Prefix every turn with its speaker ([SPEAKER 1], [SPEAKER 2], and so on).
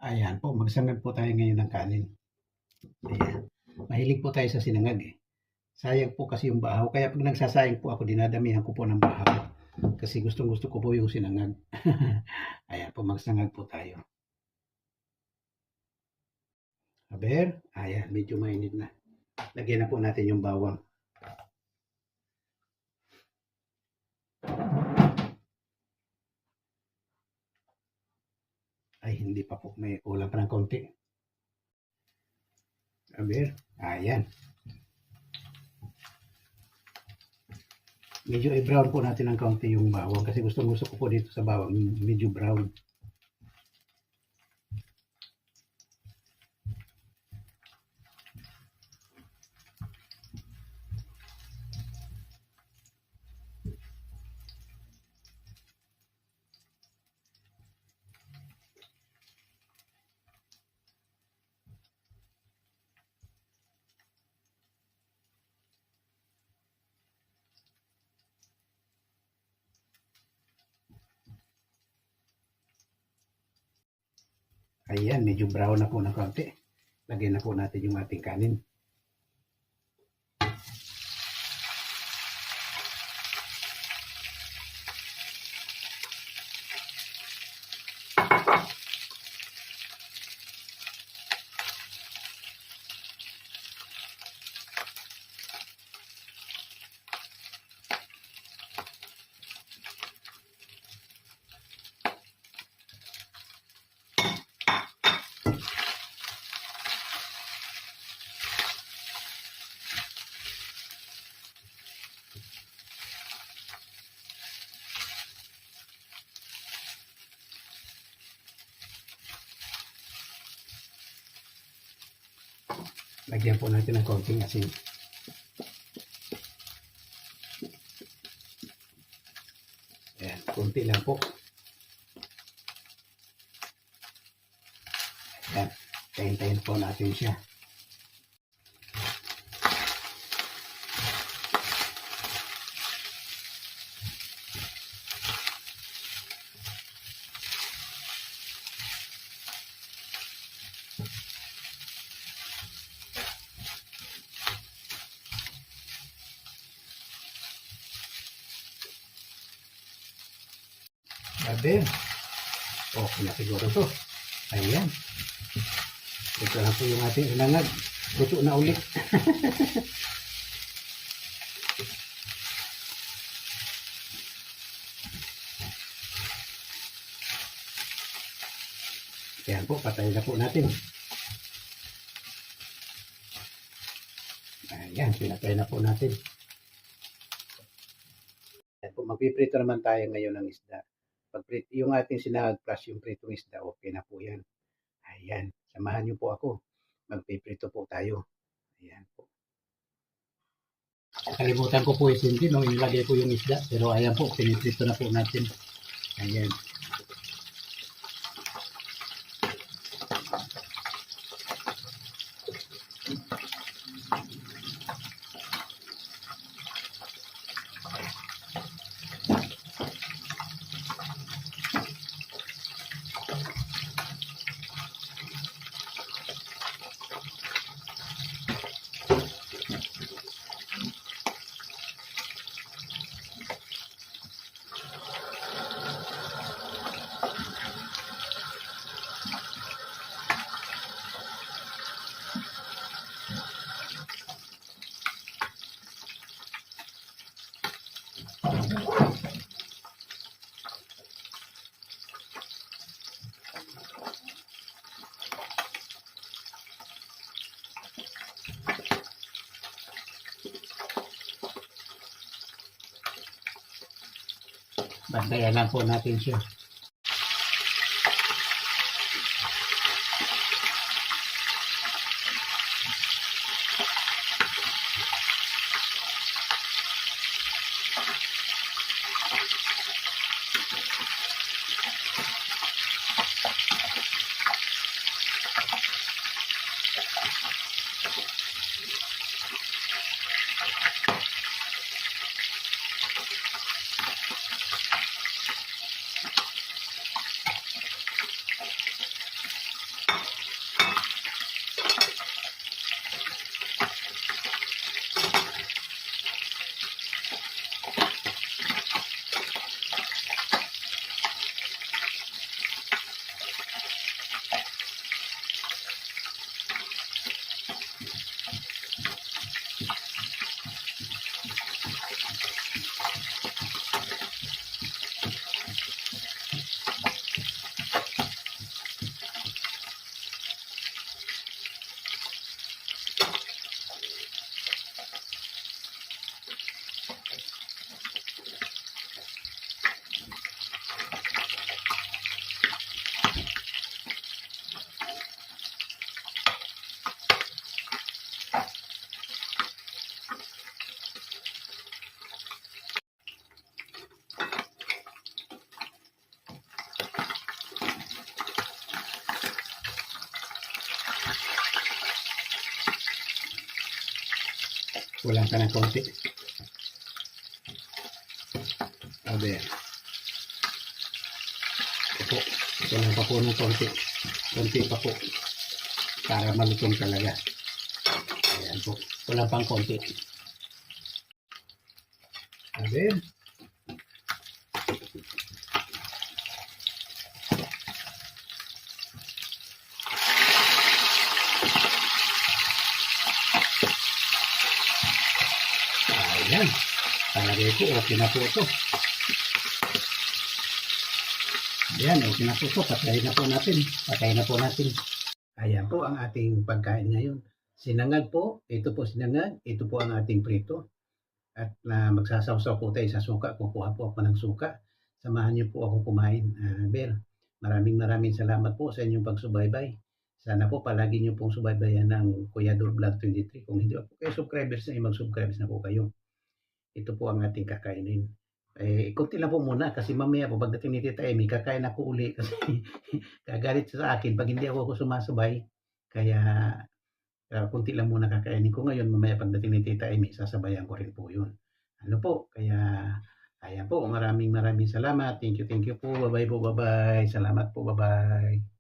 [SPEAKER 1] Ayan po, magsangag po tayo ngayon ng kanin. Ayan. Mahilig po tayo sa sinangag eh. Sayang po kasi yung bahaw. Kaya pag nagsasayang po ako, dinadamihan ko po ng bahaw. Kasi gustong gusto ko po yung sinangag. Ayan po, magsangag po tayo. Aber, ayan, medyo mainit na. Lagyan na po natin yung bawang. Ay, hindi pa po. May kulang pa ng konti. Aber, ayan. Medyo i-brown po natin ng konti yung bawang kasi gustong gusto ko po dito sa bawang medyo brown. Ayan, medyo brown na po ng konti. Lagyan na po natin yung ating kanin. Lagyan po natin ng konting asin. Ayan, konti lang po. Ayan, tayin-tayin po natin siya. Sabi, okay na siguro to. Ayan. Ito na po yung ating inangag. Luto na ulit. Ayan po, patayin na po natin. Ayan, pinatay na po natin. Ayan po, magpiprito naman tayo ngayon ng isda. Yung ating sinahag plus yung pritong isda, okay na po yan. Ayan, samahan niyo po ako. Magpiprito po tayo. Ayan po. Kalimutan ko po isinti nung inilagay po yung isda. Pero ayan po, piniprito na po natin. Ayan. Bantayan lang po natin siya. Kulang ka ng konti. Abe. Ito. Kulang pa po ng konti. Konti pa po. Para malutong talaga. Ayan po. Kulang pang konti. Abe. Ayan. Talagay ko, okay na po ito. Ayan, okay na po ito. Patayin na po natin. Patayin na po natin. Ayan po ang ating pagkain ngayon. Sinangag po. Ito po sinangag. Ito po ang ating prito. At magsasawsaw po tayo sa suka. Kukuha po ako ng suka. Samahan niyo po ako kumain. Bel, maraming salamat po sa inyong pagsubaybay. Sana po palagi niyo pong subaybayan ng Kuya Dor Vlog 23. Kung hindi po kayo subscribers na, mag-subscribers na po kayo. Ito po ang ating kakainin. Kunti lang po muna kasi mamaya po pagdating ni Tita Amy, kakain ako uli kasi kagalit sa akin pag hindi ako sumasabay. Kaya kunti lang muna kakainin ko ngayon. Mamaya pagdating ni Tita Amy, sasabayan ko rin po yun. Ano po, kaya ayan po, maraming salamat. Thank you po. Bye-bye po, bye-bye. Salamat po, bye-bye.